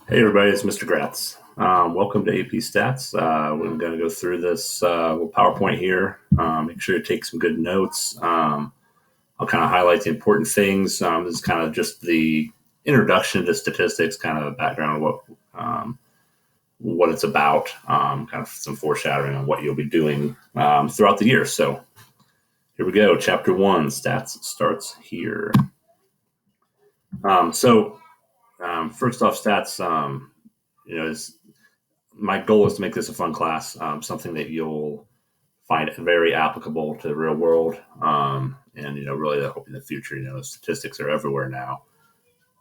Hey everybody, it's Mr. Gratz. Welcome to AP Stats. We're going to go through this little PowerPoint here. Make sure you take some good notes. I'll kind of highlight the important things. This is kind of just the introduction to statistics, kind of a background of what it's about, kind of some foreshadowing on what you'll be doing throughout the year. So here we go. Chapter 1, Stats starts here. First off, stats. Is my goal is to make this a fun class, something that you'll find very applicable to the real world, and really, I hope in the future, statistics are everywhere now.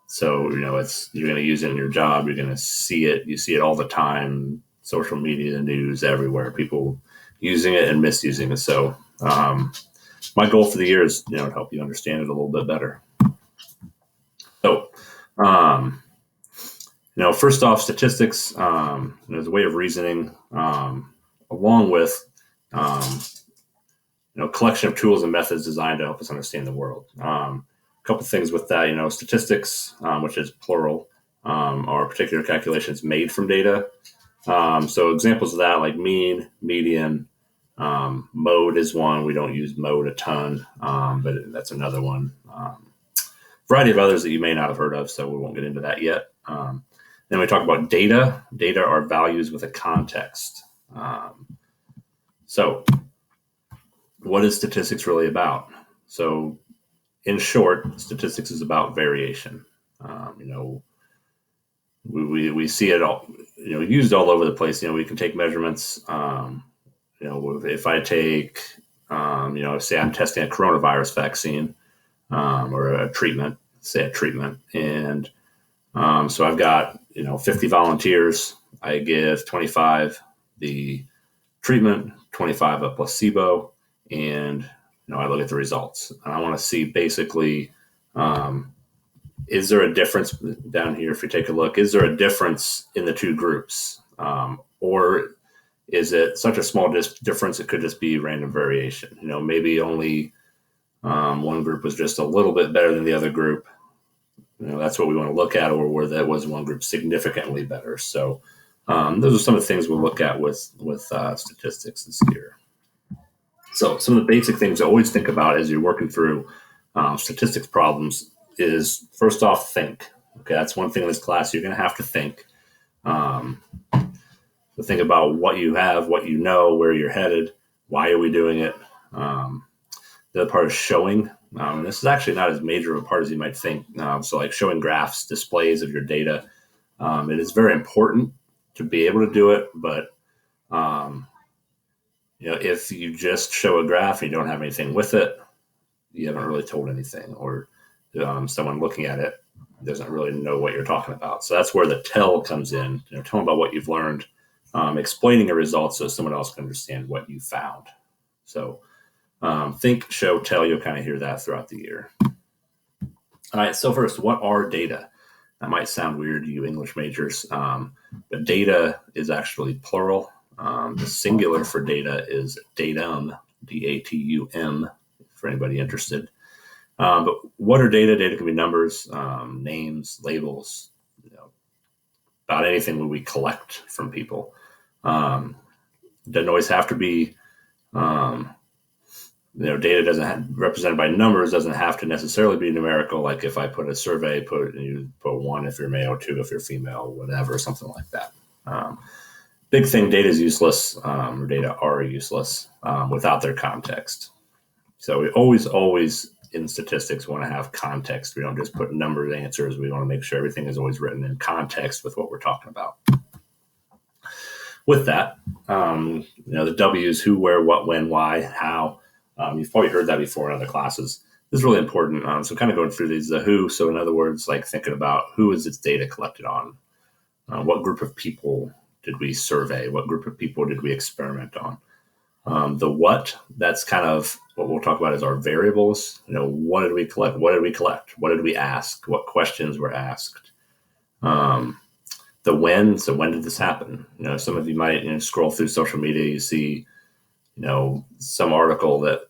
So it's you're going to use it in your job. You're going to see it. You see it all the time. Social media, the news, everywhere. People using it and misusing it. So my goal for the year is to help you understand it a little bit better. So. First off, statistics is a way of reasoning, along with collection of tools and methods designed to help us understand the world. A couple things with that, statistics, which is plural, are particular calculations made from data. So examples of that, like mean, median, mode is one. We don't use mode a ton, but that's another one. Variety of others that you may not have heard of, so we won't get into that yet. Then we talk about data. Data are values with a context. So what is statistics really about? So in short, statistics is about variation. We see it all, used all over the place. We can take measurements. If I take, say I'm testing a coronavirus vaccine or a treatment, and so I've got 50 volunteers. I give 25 the treatment, 25 a placebo, and I look at the results. And I want to see basically, is there a difference down here? If you take a look, is there a difference in the two groups, or is it such a small difference it could just be random variation? Maybe only one group was just a little bit better than the other group. That's what we want to look at, or where that was one group significantly better. So those are some of the things we'll look at with statistics this year. So some of the basic things I always think about as you're working through statistics problems is, first off, think. Okay, that's one thing in this class. You're going to have to think. So think about what you have, what you know, where you're headed, why are we doing it. The other part is showing. And this is actually not as major of a part as you might think. So like showing graphs, displays of your data. It is very important to be able to do it, but if you just show a graph and you don't have anything with it, you haven't really told anything, or someone looking at it doesn't really know what you're talking about. So that's where the tell comes in. Tell them about what you've learned, explaining a result so someone else can understand what you found. So think, show, tell. You'll kind of hear that throughout the year. All right. So first, what are data? That might sound weird to you English majors, but data is actually plural. The singular for data is datum, D-A-T-U-M, for anybody interested. But what are data? Data can be numbers, names, labels, about anything that we collect from people. Doesn't always have to be, data represented by numbers doesn't have to necessarily be numerical. Like if I put a survey, you put 1 if you're male, 2 if you're female, whatever, something like that. Big thing, data is useless, or data are useless without their context. So we always in statistics want to have context. We don't just put number answers. We want to make sure everything is always written in context with what we're talking about. With that, the W's, who, where, what, when, why, how. You've probably heard that before in other classes. This is really important. So kind of going through these, the who. So in other words, like thinking about who is its data collected on? What group of people did we survey? What group of people did we experiment on? The what, that's kind of what we'll talk about as our variables. What did we collect? What did we collect? What did we ask? What questions were asked? The when, so when did this happen? Some of you might scroll through social media, you see, some article that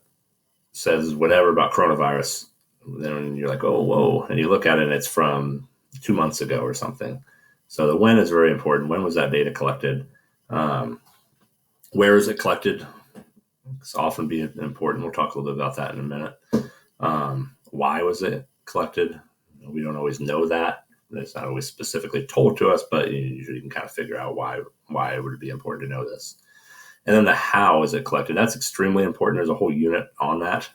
says whatever about coronavirus. Then you're like, oh, whoa. And you look at it and it's from 2 months ago or something. So the when is very important. When was that data collected? Where is it collected? It's often be important. We'll talk a little bit about that in a minute. Why was it collected? We don't always know that. It's not always specifically told to us, but usually you can kind of figure out why it would be important to know this. And then the how is it collected? That's extremely important. There's a whole unit on that.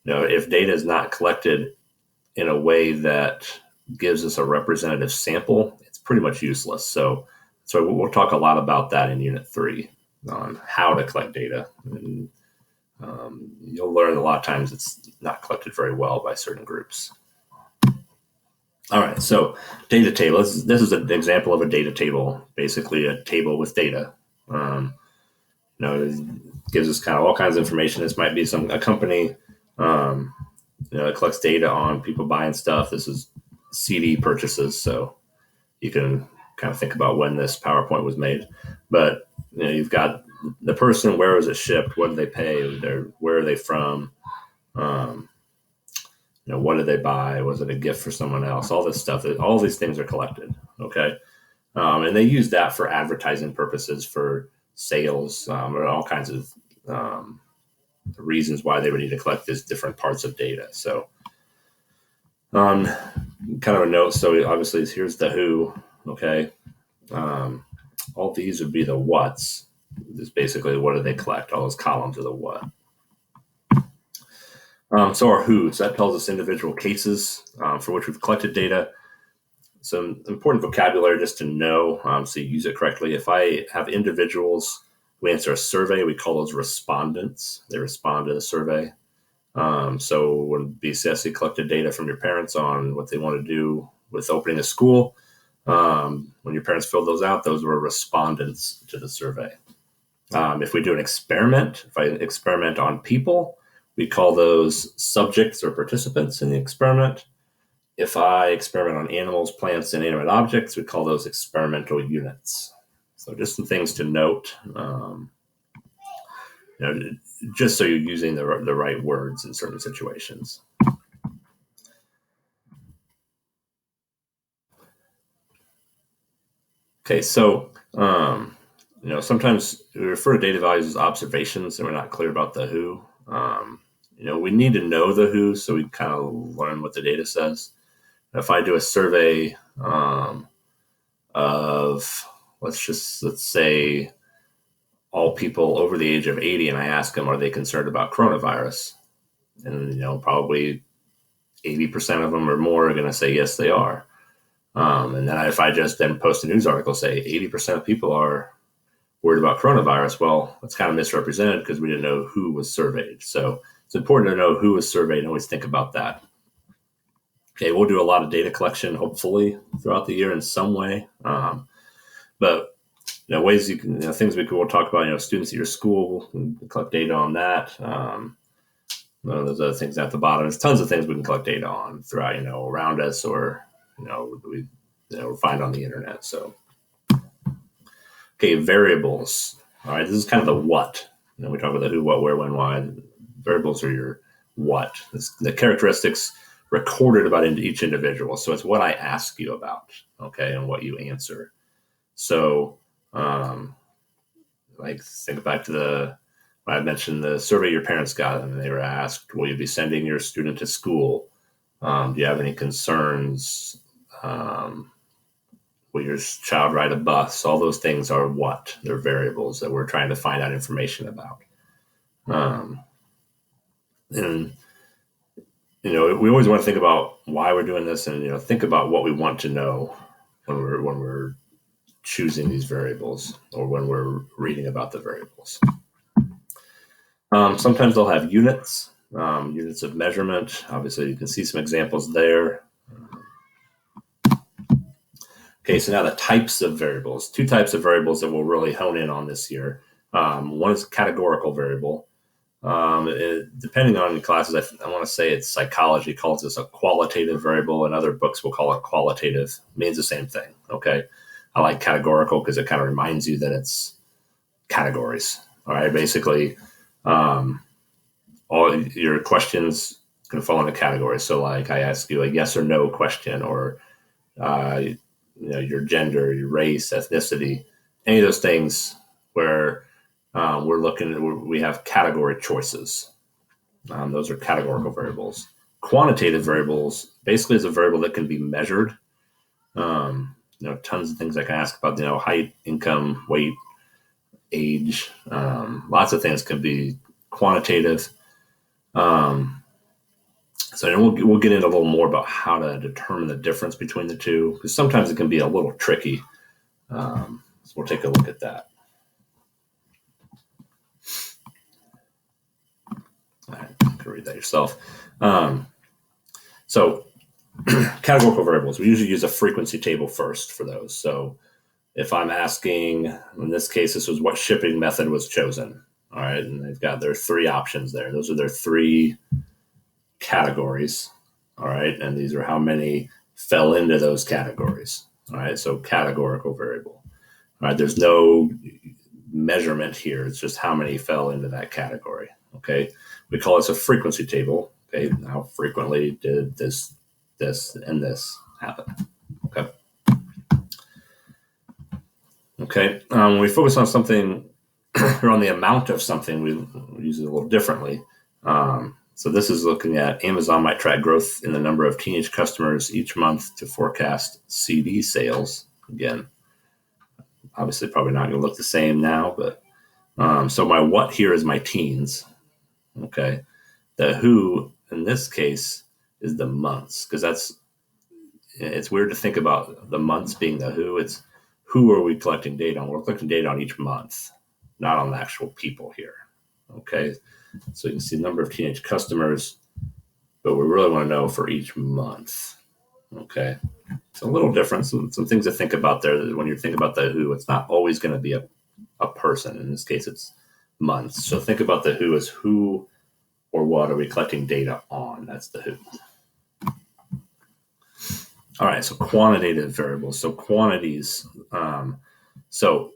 If data is not collected in a way that gives us a representative sample, it's pretty much useless. So we'll talk a lot about that in Unit 3 on how to collect data. And you'll learn a lot of times it's not collected very well by certain groups. All right, so data table. This is an example of a data table, basically a table with data. It gives us kind of all kinds of information. This might be a company, it collects data on people buying stuff. This is CD purchases, so you can kind of think about when this PowerPoint was made. But you've got the person, where was it shipped, what did they pay, where are they from, what did they buy, was it a gift for someone else, all this stuff. All these things are collected, okay? And they use that for advertising purposes, for sales, or all kinds of reasons why they would need to collect these different parts of data. So kind of a note. So obviously here's the who, okay? All these would be the what's. This basically, what do they collect? All those columns are the what. So our who's, that tells us individual cases for which we've collected data. Some important vocabulary just to know, so you use it correctly. If I have individuals who answer a survey, we call those respondents. They respond to the survey. So when BCSC collected data from your parents on what they want to do with opening a school, when your parents filled those out, those were respondents to the survey. If we do an experiment, if I experiment on people, we call those subjects or participants in the experiment. If I experiment on animals, plants, and inanimate objects, we call those experimental units. So just some things to note, just so you're using the right words in certain situations. Okay, so sometimes we refer to data values as observations, and we're not clear about the who. We need to know the who, so we kind of learn what the data says. If I do a survey of, let's say, all people over the age of 80, and I ask them, are they concerned about coronavirus? And probably 80% of them or more are going to say yes, they are. And then if I just then post a news article, say 80% of people are worried about coronavirus, well, that's kind of misrepresented because we didn't know who was surveyed. So it's important to know who was surveyed and always think about that. Okay, we'll do a lot of data collection, hopefully, throughout the year in some way. But ways you can, things we'll talk about, students at your school, collect data on that. There's other things at the bottom. There's tons of things we can collect data on throughout, around us, or, we find on the internet. So, okay, variables. All right, this is kind of the what. We talk about the who, what, where, when, why. Variables are your what. It's the characteristics recorded about each individual. So it's what I ask you about, okay, and what you answer. So, think back to when I mentioned the survey your parents got, and they were asked, will you be sending your student to school? Do you have any concerns? Will your child ride a bus? All those things are what? They're variables that we're trying to find out information about. And we always want to think about why we're doing this, and think about what we want to know when we're choosing these variables, or when we're reading about the variables. Sometimes they'll have units of measurement. Obviously, you can see some examples there. Okay, so now the types of variables. Two types of variables that we'll really hone in on this year. One is a categorical variable. Depending on the classes, I want to say it's psychology calls this a qualitative variable, and other books will call it qualitative. It means the same thing, okay? I like categorical because it kind of reminds you that it's categories, all right? Basically, all your questions can fall into categories. So like I ask you a yes or no question, or your gender, your race, ethnicity, any of those things where we have category choices. Those are categorical variables. Quantitative variables basically is a variable that can be measured. Tons of things I can ask about, height, income, weight, age. Lots of things can be quantitative. So we'll get into a little more about how to determine the difference between the two, because sometimes it can be a little tricky. So we'll take a look at that. All right, you can read that yourself. So categorical variables, we usually use a frequency table first for those. So if I'm asking, in this case, this was what shipping method was chosen. All right, and they've got their three options there. Those are their three categories. All right, and these are how many fell into those categories. All right, so categorical variable. All right, there's no measurement here. It's just how many fell into that category. Okay, we call this a frequency table. Okay, how frequently did this, and this happen? Okay. Okay, when we focus on something or on the amount of something, we use it a little differently. So this is looking at Amazon might track growth in the number of teenage customers each month to forecast CD sales. Again, obviously probably not going to look the same now, but so my what here is my teens. Okay, the who in this case is the months, because it's weird to think about the months being the who. It's who are we collecting data on? We're collecting data on each month, not on the actual people here. Okay, so you can see the number of teenage customers, but we really want to know for each month. Okay, it's a little different. Some things to think about there. When you think about the who, it's not always going to be a person. In this case, it's months. So think about the who as who or what are we collecting data on? That's the who. All right, so quantitative variables. So quantities. So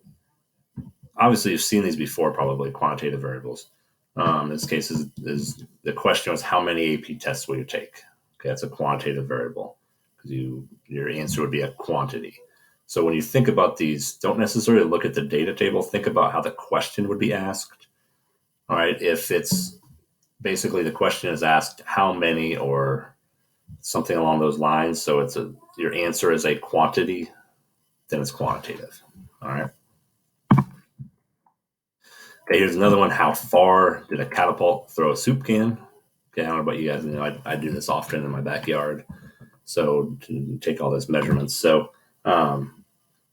obviously you've seen these before, probably quantitative variables. In this case, is the question was how many AP tests will you take? Okay, that's a quantitative variable because your answer would be a quantity. So when you think about these, don't necessarily look at the data table. Think about how the question would be asked. All right, if it's basically the question is asked how many or something along those lines, so your answer is a quantity, then it's quantitative. All right. Okay, here's another one. How far did a catapult throw a soup can? Okay, I don't know about you guys. I do this often in my backyard. So to take all those measurements. So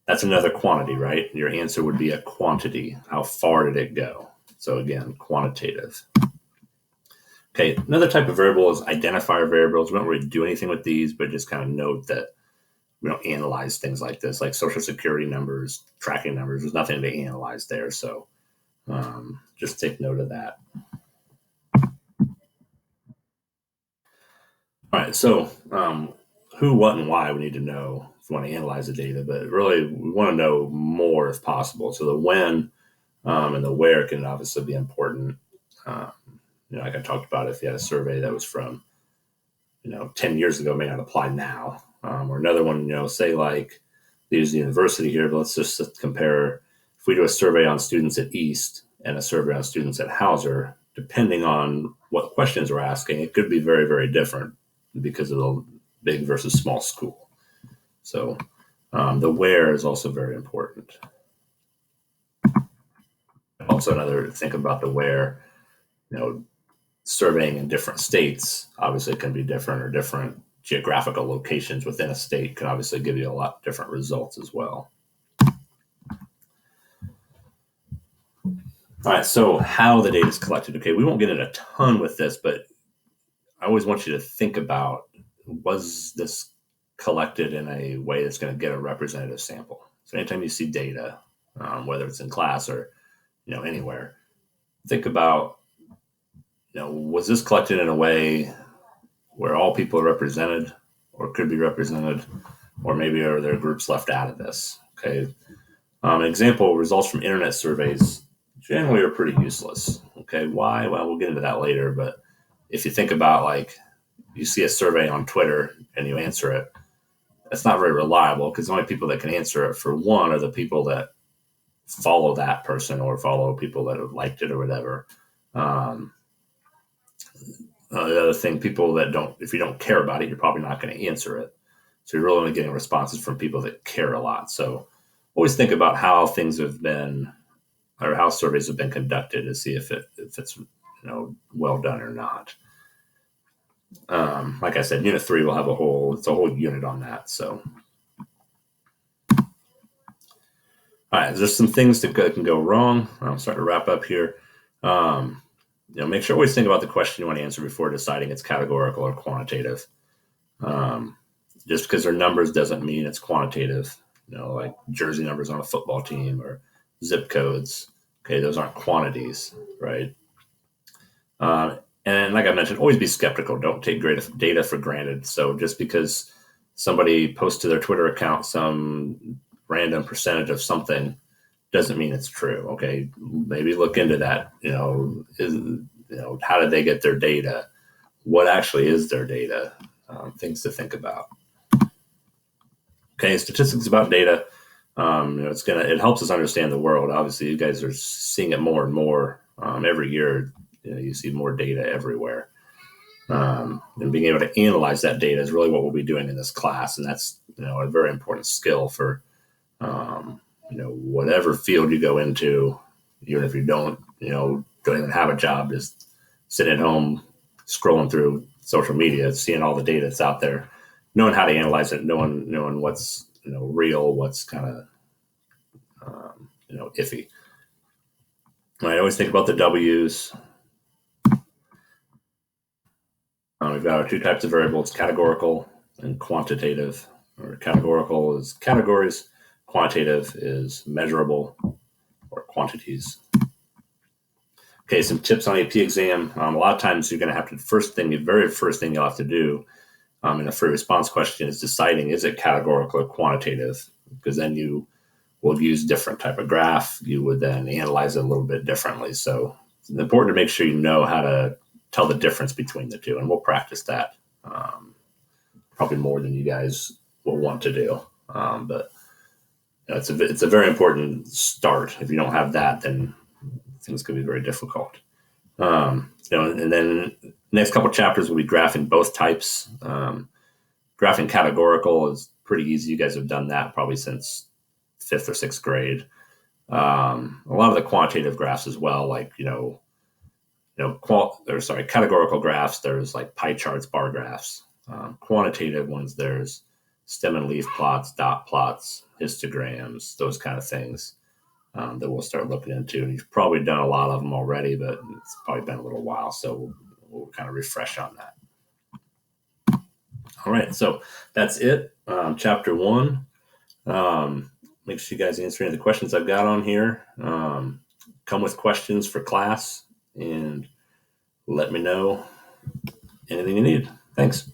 that's another quantity, right? Your answer would be a quantity. How far did it go? So again, quantitative. Okay, another type of variable is identifier variables. We don't really do anything with these, but just kind of note that we don't analyze things like this, like social security numbers, tracking numbers. There's nothing to analyze there. So just take note of that. All right, so who, what, and why we need to know if we want to analyze the data, but really we want to know more if possible. So the when and the where can obviously be important. Like I talked about, if you had a survey that was from 10 years ago, may not apply now. Or another one, say like they use the university here, but let's just compare. If we do a survey on students at East and a survey on students at Hauser, depending on what questions we're asking, it could be very, very different because of the big versus small school. So the where is also very important. Also, think about the where, surveying in different states obviously can be different, or different geographical locations within a state can obviously give you a lot different results as well. All right, so how the data is collected. Okay, we won't get in a ton with this, but I always want you to think about, was this collected in a way that's going to get a representative sample? So anytime you see data, whether it's in class or anywhere, think about, was this collected in a way where all people are represented or could be represented, or maybe are there groups left out of this? Okay. An example, results from internet surveys generally are pretty useless. Okay. Why? Well, we'll get into that later, but if you think about, like, you see a survey on Twitter and you answer it, that's not very reliable, because the only people that can answer it for one are the people that follow that person or follow people that have liked it or whatever. Um, the other thing, people that don't, if you don't care about it, you're probably not going to answer it. So you're really only getting responses from people that care a lot. So always think about how things have been, or how surveys have been conducted, to see if it's well done or not. Like I said, Unit 3 will have a whole unit on that. So, all right, there's some things that can go wrong. I'm starting to wrap up here. Make sure always think about the question you want to answer before deciding it's categorical or quantitative. Just because they're numbers doesn't mean it's quantitative. Like jersey numbers on a football team or zip codes. Okay, those aren't quantities, right? And like I mentioned, always be skeptical. Don't take data for granted. So just because somebody posts to their Twitter account some random percentage of something doesn't mean it's true. Okay, maybe look into that. How did they get their data? What actually is their data? Things to think about. Okay, statistics about data. It helps us understand the world. Obviously, you guys are seeing it more and more every year. You see more data everywhere. And being able to analyze that data is really what we'll be doing in this class. And that's, a very important skill for, whatever field you go into, even if you don't even have a job, just sitting at home, scrolling through social media, seeing all the data that's out there, knowing how to analyze it, knowing what's, real, what's kind of, iffy. I always think about the W's. We've got our two types of variables, categorical and quantitative. Or categorical is categories, quantitative is measurable or quantities. Okay, some tips on AP exam. A lot of times you're going to have to, the very first thing you'll have to do in a free response question is deciding, is it categorical or quantitative? Because then you will use different type of graph. You would then analyze it a little bit differently. So it's important to make sure you know how to tell the difference between the two. And we'll practice that probably more than you guys will want to do. But it's a very important start. If you don't have that, then things could be very difficult. And then next couple chapters will be graphing both types. Graphing categorical is pretty easy. You guys have done that probably since 5th or 6th grade. A lot of the quantitative graphs as well, like categorical graphs. There's like pie charts, bar graphs. Quantitative ones, there's stem and leaf plots, dot plots, histograms, those kind of things that we'll start looking into. And you've probably done a lot of them already, but it's probably been a little while, so we'll kind of refresh on that. All right, so that's it. Chapter 1. Make sure you guys answer any of the questions I've got on here. Come with questions for class and let me know anything you need. Thanks.